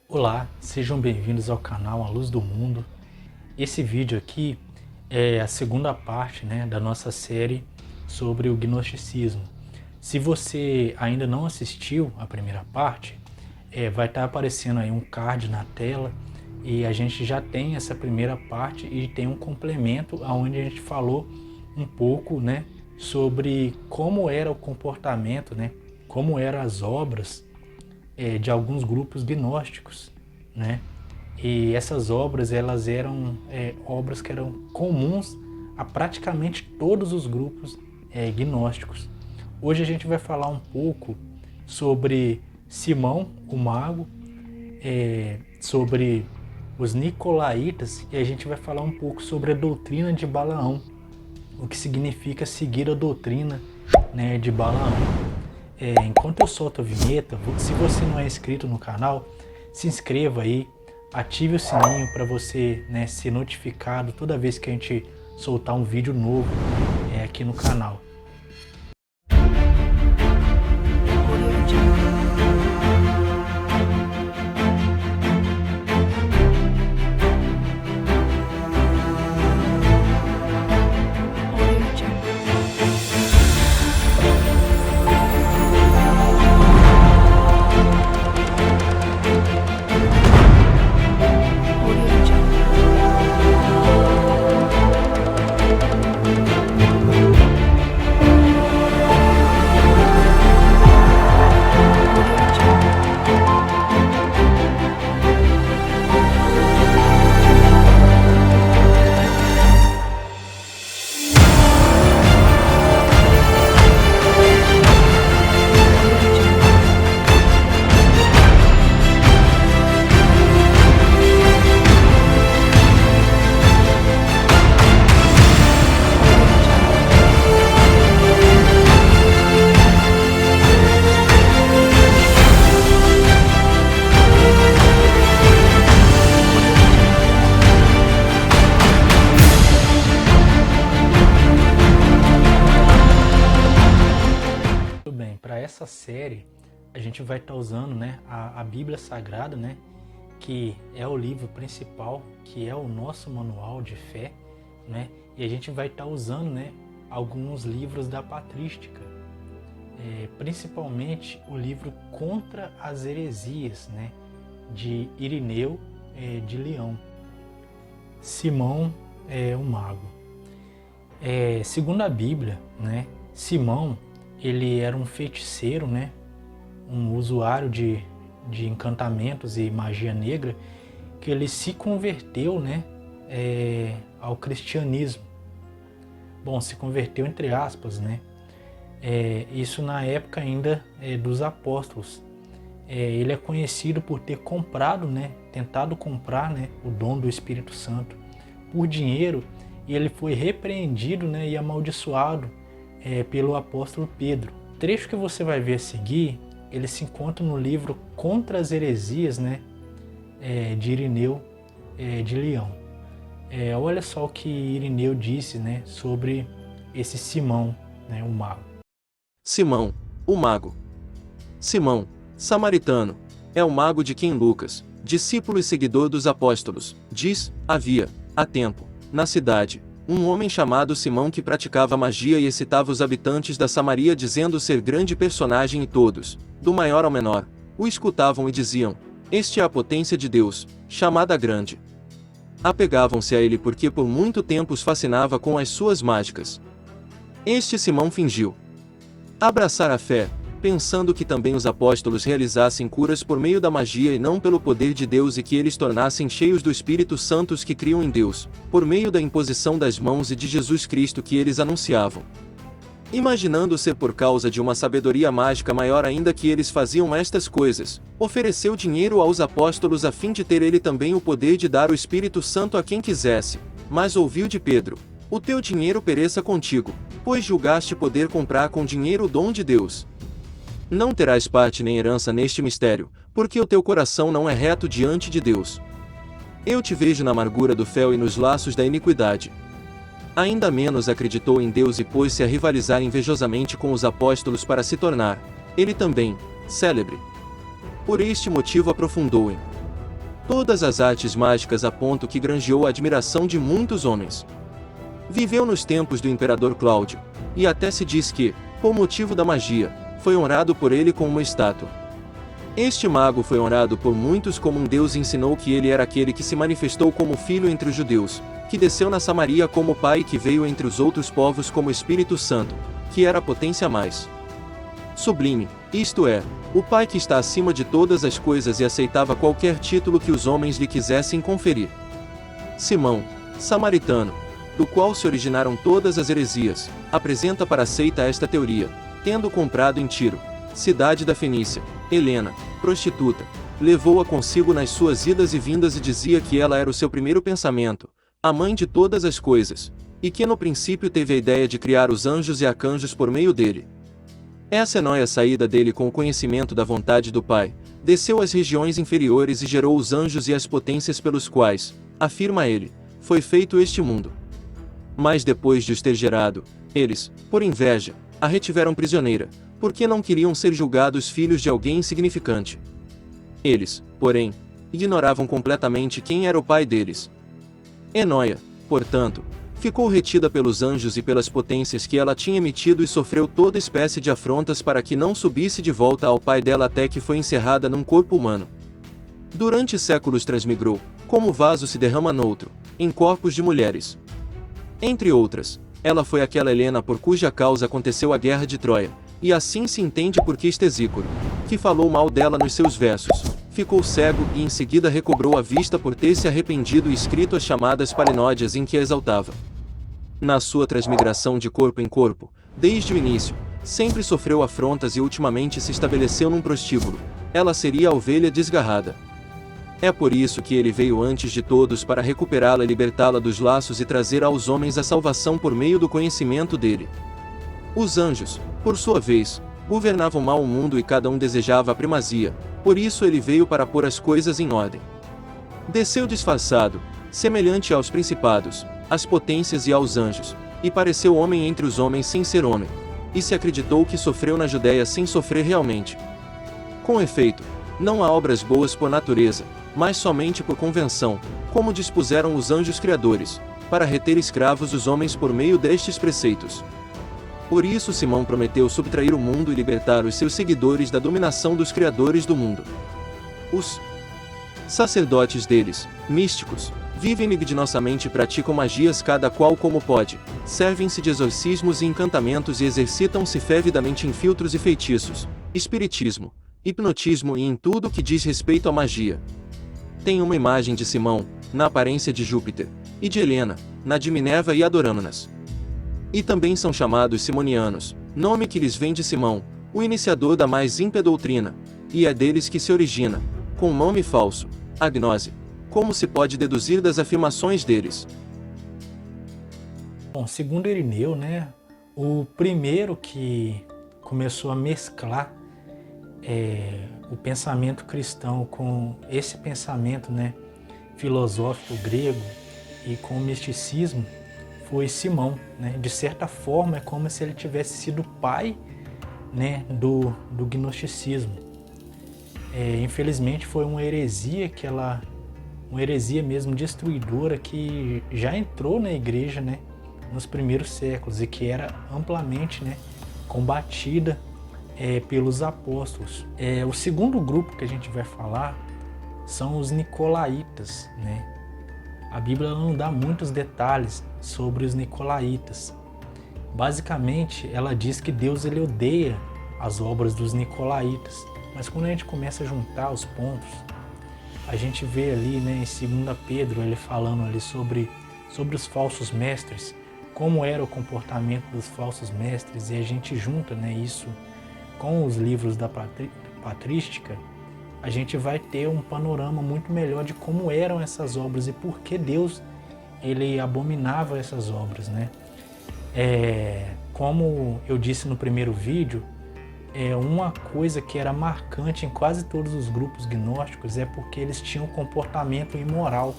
Olá, sejam bem-vindos ao canal A Luz do Mundo. Esse vídeo aqui é a segunda parte, da nossa série sobre o gnosticismo. Se você ainda não assistiu a primeira parte, vai estar aparecendo aí um card na tela e a gente já tem essa primeira parte e tem um complemento onde a gente falou um pouco, sobre como era o comportamento, como eram as obras de alguns grupos gnósticos, E essas obras, elas eram obras que eram comuns a praticamente todos os grupos gnósticos. Hoje a gente vai falar um pouco sobre Simão, o mago, sobre os nicolaítas, e a gente vai falar um pouco sobre a doutrina de Balaão, o que significa seguir a doutrina de Balaão. Enquanto eu solto a vinheta, se você não é inscrito no canal, se inscreva aí, ative o sininho para você ser notificado toda vez que a gente soltar um vídeo novo aqui no canal. Para essa série, a gente vai estar usando a Bíblia Sagrada, que é o livro principal, que é o nosso manual de fé, e a gente vai estar usando alguns livros da patrística, principalmente o livro Contra as Heresias, de Irineu de Leão. Simão o mago. Segundo a Bíblia, Simão ele era um feiticeiro, um usuário de encantamentos e magia negra, que ele se converteu ao cristianismo. Bom, se converteu entre aspas, isso na época ainda dos apóstolos. Ele é conhecido por ter comprado, tentado comprar o dom do Espírito Santo por dinheiro, e ele foi repreendido e amaldiçoado pelo apóstolo Pedro. O trecho que você vai ver a seguir, ele se encontra no livro Contra as Heresias, de Irineu de Leão. Olha só o que Irineu disse sobre esse Simão, o mago. Simão, o mago. Simão, samaritano, é o mago de quem Lucas, discípulo e seguidor dos apóstolos, diz: havia, há tempo, na cidade, um homem chamado Simão que praticava magia e excitava os habitantes da Samaria dizendo ser grande personagem, e todos, do maior ao menor, o escutavam e diziam: este é a potência de Deus, chamada grande. Apegavam-se a ele porque por muito tempo os fascinava com as suas mágicas. Este Simão fingiu abraçar a fé, pensando que também os apóstolos realizassem curas por meio da magia e não pelo poder de Deus, e que eles tornassem cheios do Espírito Santo os que criam em Deus, por meio da imposição das mãos e de Jesus Cristo que eles anunciavam. Imaginando ser por causa de uma sabedoria mágica maior ainda que eles faziam estas coisas, ofereceu dinheiro aos apóstolos a fim de ter ele também o poder de dar o Espírito Santo a quem quisesse, mas ouviu de Pedro: o teu dinheiro pereça contigo, pois julgaste poder comprar com dinheiro o dom de Deus. Não terás parte nem herança neste mistério, porque o teu coração não é reto diante de Deus. Eu te vejo na amargura do fel e nos laços da iniquidade. Ainda menos acreditou em Deus e pôs-se a rivalizar invejosamente com os apóstolos para se tornar, ele também, célebre. Por este motivo aprofundou em todas as artes mágicas a ponto que granjeou a admiração de muitos homens. Viveu nos tempos do imperador Cláudio, e até se diz que, por motivo da magia, foi honrado por ele com uma estátua. Este mago foi honrado por muitos como um deus e ensinou que ele era aquele que se manifestou como filho entre os judeus, que desceu na Samaria como pai e que veio entre os outros povos como Espírito Santo, que era a potência mais sublime, isto é, o pai que está acima de todas as coisas e aceitava qualquer título que os homens lhe quisessem conferir. Simão, samaritano, do qual se originaram todas as heresias, apresenta para a seita esta teoria, tendo comprado em Tiro, cidade da Fenícia, Helena, prostituta, levou-a consigo nas suas idas e vindas e dizia que ela era o seu primeiro pensamento, a mãe de todas as coisas, e que no princípio teve a ideia de criar os anjos e arcanjos por meio dele. Essa Enóia saída dele com o conhecimento da vontade do Pai, desceu às regiões inferiores e gerou os anjos e as potências pelos quais, afirma ele, foi feito este mundo. Mas depois de os ter gerado, eles, por inveja, a retiveram prisioneira, porque não queriam ser julgados filhos de alguém insignificante. Eles, porém, ignoravam completamente quem era o pai deles. Enóia, portanto, ficou retida pelos anjos e pelas potências que ela tinha emitido e sofreu toda espécie de afrontas para que não subisse de volta ao pai dela até que foi encerrada num corpo humano. Durante séculos transmigrou, como vaso se derrama noutro, em corpos de mulheres. Entre outras, ela foi aquela Helena por cuja causa aconteceu a guerra de Troia, e assim se entende porque Estesícoro, que falou mal dela nos seus versos, ficou cego e em seguida recobrou a vista por ter se arrependido e escrito as chamadas palinódias em que a exaltava. Na sua transmigração de corpo em corpo, desde o início, sempre sofreu afrontas e ultimamente se estabeleceu num prostíbulo, ela seria a ovelha desgarrada. É por isso que ele veio antes de todos para recuperá-la e libertá-la dos laços e trazer aos homens a salvação por meio do conhecimento dele. Os anjos, por sua vez, governavam mal o mundo e cada um desejava a primazia, por isso ele veio para pôr as coisas em ordem. Desceu disfarçado, semelhante aos principados, às potências e aos anjos, e pareceu homem entre os homens sem ser homem, e se acreditou que sofreu na Judéia sem sofrer realmente. Com efeito, não há obras boas por natureza, mas somente por convenção, como dispuseram os anjos criadores, para reter escravos os homens por meio destes preceitos. Por isso Simão prometeu subtrair o mundo e libertar os seus seguidores da dominação dos criadores do mundo. Os sacerdotes deles, místicos, vivem lignosamente e praticam magias cada qual como pode, servem-se de exorcismos e encantamentos e exercitam-se fervidamente em filtros e feitiços, espiritismo, hipnotismo e em tudo que diz respeito à magia. Tem uma imagem de Simão, na aparência de Júpiter, e de Helena, na de Minerva e Adorâmanas. E também são chamados simonianos, nome que lhes vem de Simão, o iniciador da mais ímpia doutrina, e é deles que se origina, com nome falso, a gnose, como se pode deduzir das afirmações deles. Bom, segundo Irineu, o primeiro que começou a mesclar o pensamento cristão com esse pensamento filosófico grego e com o misticismo foi Simão. De certa forma, é como se ele tivesse sido pai do gnosticismo. Infelizmente foi uma heresia uma heresia mesmo destruidora que já entrou na igreja nos primeiros séculos e que era amplamente combatida pelos apóstolos. O segundo grupo que a gente vai falar são os nicolaítas. A Bíblia não dá muitos detalhes sobre os nicolaítas. Basicamente, ela diz que Deus ele odeia as obras dos nicolaítas. Mas quando a gente começa a juntar os pontos, a gente vê ali em 2 Pedro ele falando ali sobre os falsos mestres, como era o comportamento dos falsos mestres, e a gente junta isso com os livros da patrística, a gente vai ter um panorama muito melhor de como eram essas obras e por que Deus ele abominava essas obras. Como eu disse no primeiro vídeo, uma coisa que era marcante em quase todos os grupos gnósticos é porque eles tinham um comportamento imoral.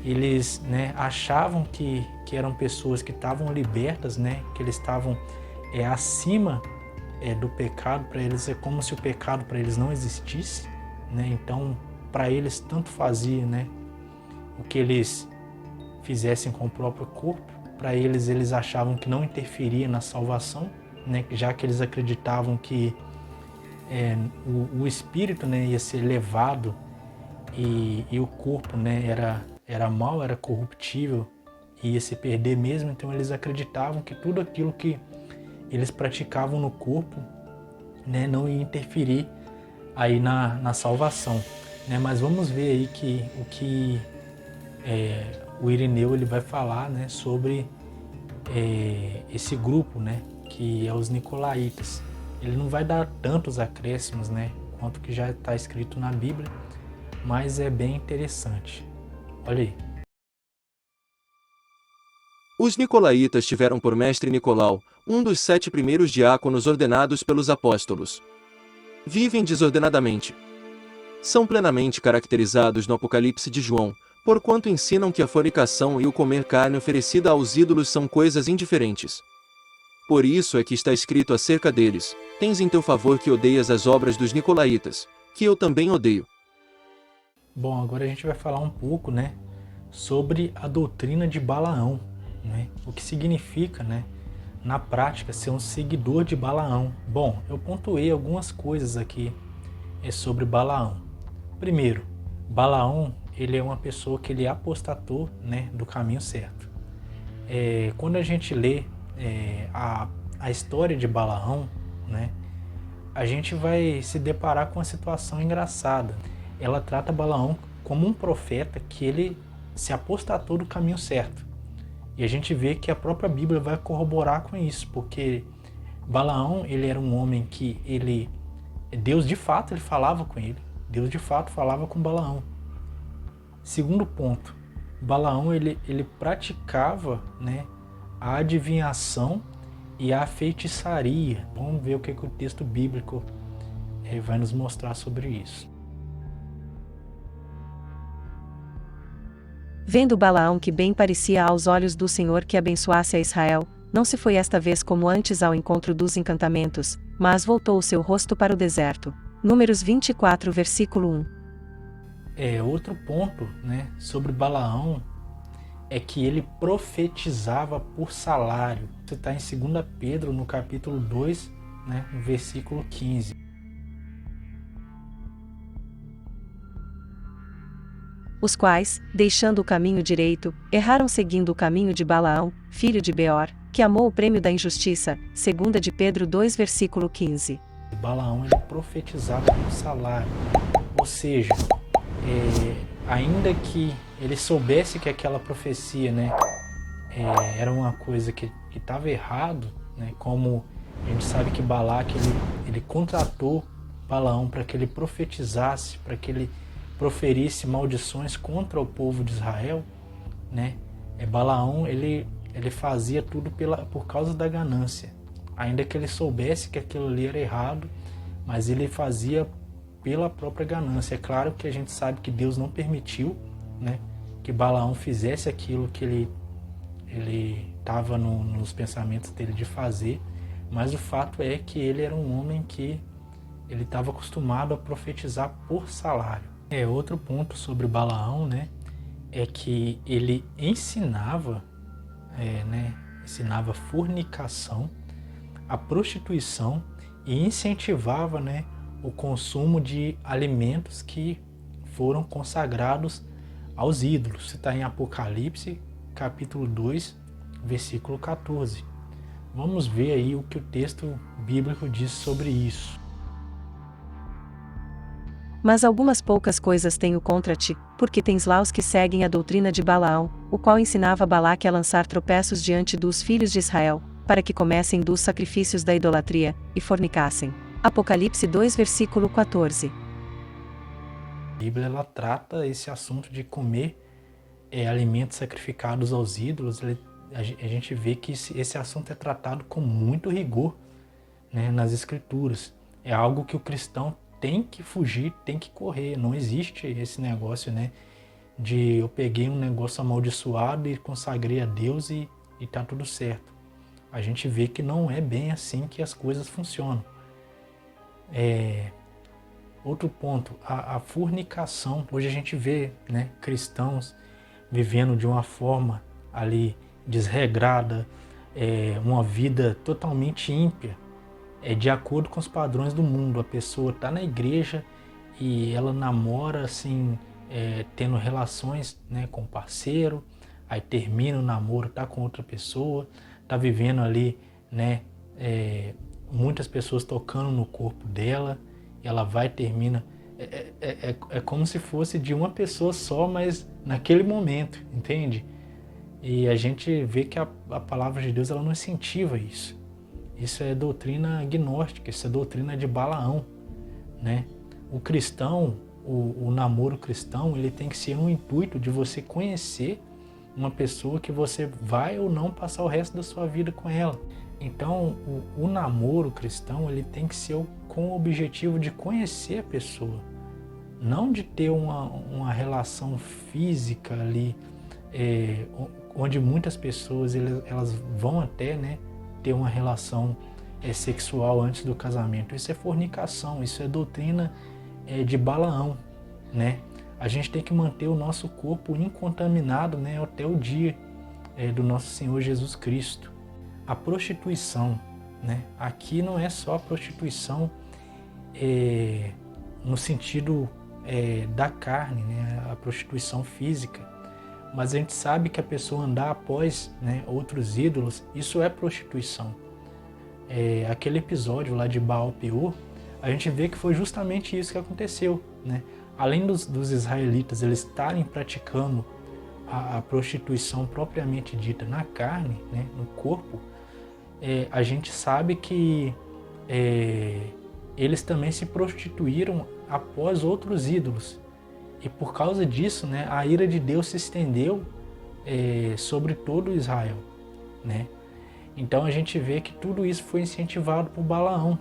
Eles achavam que eram pessoas que estavam libertas, que eles estavam acima do pecado. Para eles é como se o pecado para eles não existisse. Então, para eles tanto fazia, né, o que eles fizessem com o próprio corpo. Para eles achavam que não interferia na salvação, né, já que eles acreditavam que o espírito, né, ia ser levado e o corpo, né, era mau, era corruptível, ia se perder mesmo. Então eles acreditavam que tudo aquilo que eles praticavam no corpo, né, não ia interferir aí na salvação, né? Mas vamos ver aí que o que o Irineu ele vai falar, né, sobre esse grupo, né, que é os Nicolaítas. Ele não vai dar tantos acréscimos, né, quanto que já está escrito na Bíblia, mas é bem interessante. Olha aí. Os nicolaítas tiveram por mestre Nicolau, um dos 7 primeiros diáconos ordenados pelos apóstolos. Vivem desordenadamente. São plenamente caracterizados no Apocalipse de João, porquanto ensinam que a fornicação e o comer carne oferecida aos ídolos são coisas indiferentes. Por isso é que está escrito acerca deles: tens em teu favor que odeias as obras dos nicolaítas, que eu também odeio. Bom, agora a gente vai falar um pouco, né, sobre a doutrina de Balaão, né? O que significa, né, na prática, ser um seguidor de Balaão. Bom, eu pontuei algumas coisas aqui sobre Balaão. Primeiro, Balaão, ele é uma pessoa que ele apostatou, né, do caminho certo. Quando a gente lê a história de Balaão, né, a gente vai se deparar com uma situação engraçada. Ela trata Balaão como um profeta que ele se apostatou do caminho certo. E a gente vê que a própria Bíblia vai corroborar com isso, porque Balaão, ele era um homem que Deus de fato ele falava com ele. Deus de fato falava com Balaão. Segundo ponto, Balaão ele praticava, né, a adivinhação e a feitiçaria. Vamos ver o que o texto bíblico vai nos mostrar sobre isso. Vendo Balaão que bem parecia aos olhos do Senhor que abençoasse a Israel, não se foi esta vez como antes ao encontro dos encantamentos, mas voltou o seu rosto para o deserto. Números 24, versículo 1. Outro ponto, né, sobre Balaão é que ele profetizava por salário. Você está em 2 Pedro, no capítulo 2, né, no versículo 15. Os quais, deixando o caminho direito, erraram seguindo o caminho de Balaão, filho de Beor, que amou o prêmio da injustiça, 2 de Pedro 2, versículo 15. Balaão ele profetizava por salário, ou seja, ainda que ele soubesse que aquela profecia, né, era uma coisa que estava errado, né, como a gente sabe que Balaque ele contratou Balaão para que ele profetizasse, para que ele proferisse maldições contra o povo de Israel, né? Balaão ele fazia tudo por causa da ganância, ainda que ele soubesse que aquilo ali era errado, mas ele fazia pela própria ganância. É claro que a gente sabe que Deus não permitiu, né, que Balaão fizesse aquilo que ele estava nos pensamentos dele de fazer, mas o fato é que ele era um homem que ele estava acostumado a profetizar por salário. Outro ponto sobre Balaão, né, é que ele ensinava fornicação, a prostituição e incentivava, né, o consumo de alimentos que foram consagrados aos ídolos. Você está em Apocalipse, capítulo 2, versículo 14. Vamos ver aí o que o texto bíblico diz sobre isso. Mas algumas poucas coisas tenho contra ti, porque tens lá os que seguem a doutrina de Balaão, o qual ensinava Balaque a lançar tropeços diante dos filhos de Israel, para que comessem dos sacrifícios da idolatria, e fornicassem. Apocalipse 2, versículo 14. A Bíblia ela trata esse assunto de comer alimentos sacrificados aos ídolos. A gente vê que esse assunto é tratado com muito rigor, né, nas Escrituras. É algo que o cristão tem que fugir, tem que correr. Não existe esse negócio, né, de eu peguei um negócio amaldiçoado e consagrei a Deus e tá tudo certo. A gente vê que não é bem assim que as coisas funcionam. Outro ponto, a fornicação. Hoje a gente vê, né, cristãos vivendo de uma forma ali desregrada, uma vida totalmente ímpia, de acordo com os padrões do mundo. A pessoa está na igreja e ela namora assim, tendo relações, né, com o parceiro, aí termina o namoro, tá com outra pessoa, tá vivendo ali, né, muitas pessoas tocando no corpo dela, e ela vai e termina. É como se fosse de uma pessoa só, mas naquele momento, entende? E a gente vê que a palavra de Deus ela não incentiva isso. Isso é doutrina gnóstica, isso é doutrina de Balaão, né? O cristão, o namoro cristão, ele tem que ser um intuito de você conhecer uma pessoa que você vai ou não passar o resto da sua vida com ela. Então, o namoro cristão, ele tem que ser com o objetivo de conhecer a pessoa, não de ter uma relação física ali, onde muitas pessoas elas vão até, né, ter uma relação sexual antes do casamento. Isso é fornicação, isso é doutrina de Balaão, né? A gente tem que manter o nosso corpo incontaminado, né, até o dia do nosso Senhor Jesus Cristo. A prostituição, né? Aqui não é só a prostituição no sentido da carne, né? A prostituição física, mas a gente sabe que a pessoa andar após, né, outros ídolos, isso é prostituição. Aquele episódio lá de Baal-Peor, a gente vê que foi justamente isso que aconteceu, né? Além dos israelitas eles estarem praticando a prostituição propriamente dita na carne, né, no corpo, a gente sabe que eles também se prostituíram após outros ídolos. E por causa disso, né, a ira de Deus se estendeu sobre todo Israel, né? Então a gente vê que tudo isso foi incentivado por Balaão,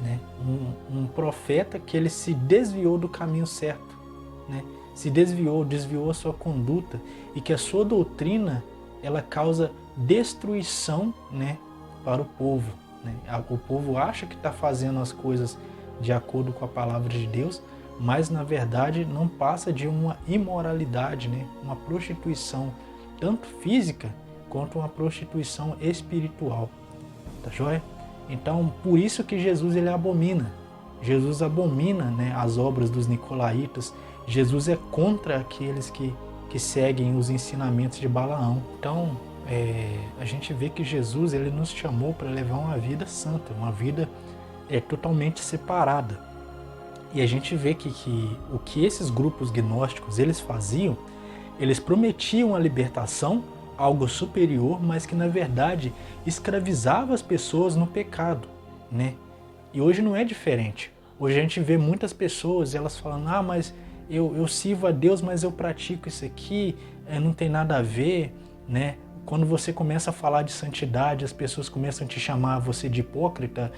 né? Um profeta que ele se desviou do caminho certo, né? Se desviou a sua conduta, e que a sua doutrina ela causa destruição, né, para o povo, né? O povo acha que está fazendo as coisas de acordo com a palavra de Deus, mas na verdade não passa de uma imoralidade, né? Uma prostituição tanto física quanto uma prostituição espiritual, tá joia? Então, por isso que Jesus ele abomina. Jesus abomina, né, as obras dos nicolaítas. Jesus é contra aqueles que seguem os ensinamentos de Balaão. Então, a gente vê que Jesus ele nos chamou para levar uma vida santa, uma vida totalmente separada. E a gente vê que o que esses grupos gnósticos eles faziam, eles prometiam a libertação, algo superior, mas que na verdade escravizava as pessoas no pecado, né? E hoje não é diferente. Hoje a gente vê muitas pessoas, elas falando, mas eu sirvo a Deus, mas eu pratico isso aqui, não tem nada a ver, né? Quando você começa a falar de santidade, as pessoas começam a te chamar você de hipócrita,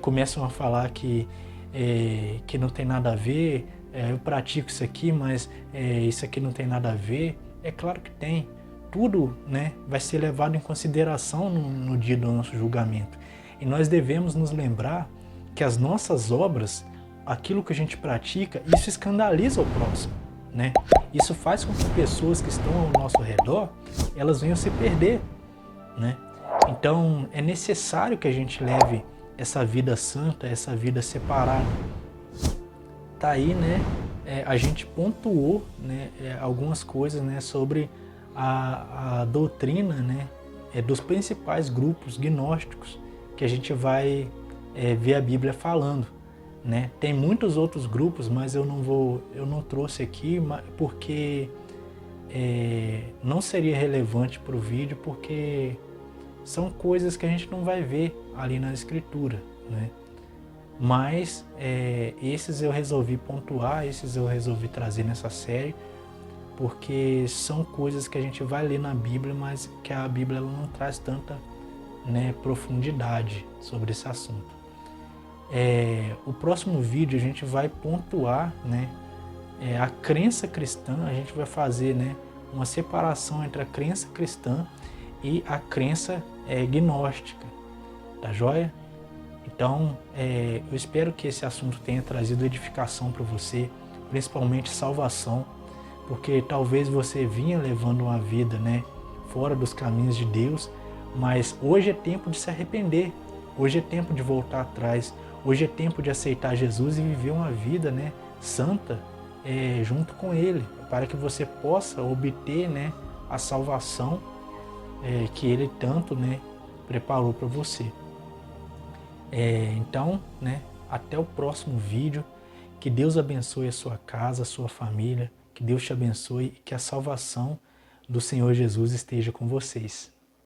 começam a falar que não tem nada a ver, eu pratico isso aqui, mas isso aqui não tem nada a ver. É claro que tem. Tudo, né, vai ser levado em consideração no dia do nosso julgamento. E nós devemos nos lembrar que as nossas obras, aquilo que a gente pratica, isso escandaliza o próximo, né? Isso faz com que pessoas que estão ao nosso redor, elas venham se perder, né? Então é necessário que a gente leve essa vida santa, essa vida separada. Tá aí, né? A gente pontuou, né, algumas coisas, né, sobre a doutrina, né, dos principais grupos gnósticos que a gente vai ver a Bíblia falando, né? Tem muitos outros grupos, mas eu não trouxe aqui porque não seria relevante para o vídeo, porque são coisas que a gente não vai ver ali na Escritura, né? Mas esses eu resolvi pontuar, esses eu resolvi trazer nessa série, porque são coisas que a gente vai ler na Bíblia, mas que a Bíblia ela não traz tanta, né, profundidade sobre esse assunto. O próximo vídeo a gente vai pontuar, né, a crença cristã. A gente vai fazer, né, uma separação entre a crença cristã e a crença gnóstica, tá joia? Então, eu espero que esse assunto tenha trazido edificação para você, principalmente salvação, porque talvez você vinha levando uma vida, né, fora dos caminhos de Deus, mas hoje é tempo de se arrepender, hoje é tempo de voltar atrás, hoje é tempo de aceitar Jesus e viver uma vida, né, santa, junto com Ele, para que você possa obter, né, a salvação que Ele tanto, né, preparou para você. Então, né, até o próximo vídeo. Que Deus abençoe a sua casa, a sua família. Que Deus te abençoe e que a salvação do Senhor Jesus esteja com vocês.